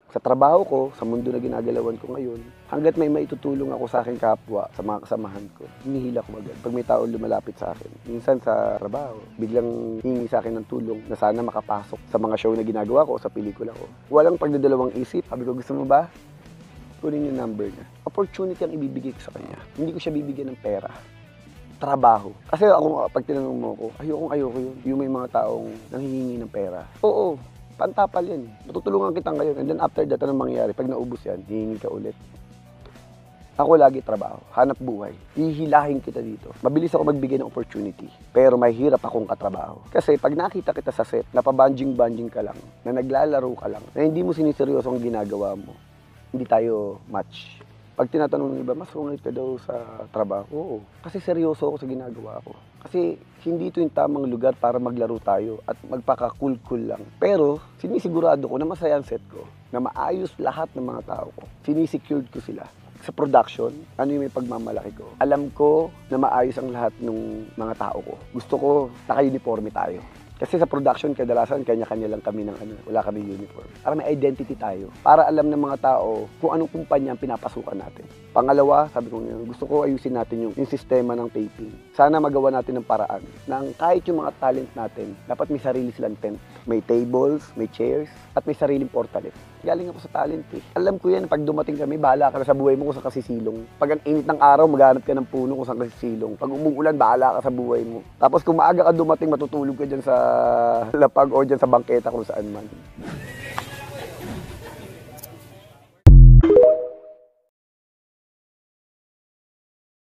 Sa trabaho ko, sa mundo na ginagalawan ko ngayon, hangga't may maitutulong ako sa aking kapwa, sa mga kasamahan ko, hinihila ko agad. Pag may tao lumalapit sa akin, minsan sa trabaho, biglang hingi sa akin ng tulong na sana makapasok sa mga show na ginagawa ko o sa pelikula ko. Walang pagdadalawang isip. Sabi ko, gusto mo ba? Kunin yung number niya. Opportunity ang ibibigay ko sa kanya. Hindi ko siya bibigyan ng pera. Trabaho. Kasi ako, pag tinanong mo ako, ayoko yun. Yung may mga taong nanghihingi ng pera. Oo. Pantapal yan. Matutulungan kita ngayon. And then after that, anong mangyayari? Pag naubos yan, hihingi ka ulit. Ako lagi trabaho. Hanap buhay. Hihilahin kita dito. Mabilis ako magbigay ng opportunity. Pero may hirap akong katrabaho. Kasi pag nakita kita sa set, napabanjing-banjing ka lang, na naglalaro ka lang, na hindi mo siniseryoso ang ginagawa mo, hindi tayo match. Pag tinatanong ng iba, mas sungit ka daw sa trabaho. Oo. Kasi seryoso ako sa ginagawa ko. Kasi hindi ito yung tamang lugar para maglaro tayo at magpaka-cool-cool lang. Pero sinisigurado ko na masaya ang set ko, na maayos lahat ng mga tao ko. Sinisecured ko sila. Sa production, ano yung may pagmamalaki ko? Alam ko na maayos ang lahat ng mga tao ko. Gusto ko naka-uniforme tayo. Kasi sa production, kadalasan, kanya-kanya lang kami ng wala kami uniform. Para may identity tayo. Para alam ng mga tao kung anong kumpanya ang pinapasukan natin. Pangalawa, sabi ko ngayon, gusto ko ayusin natin yung sistema ng taping. Sana magawa natin ng paraan na kahit yung mga talent natin, dapat may sarili silang tent. May tables, may chairs, at may sariling portalet. Galing ako sa talent eh. Alam ko yan, pag dumating kami, bahala ka na sa buhay mo kung saan kasisilong. Pag ang init ng araw, maghanap ka ng puno kung saan kasisilong. Pag umuulan, bahala ka sa buhay mo. Tapos kung maaga ka dumating, matutulog ka dyan sa lapag o dyan sa bangketa kung saan man.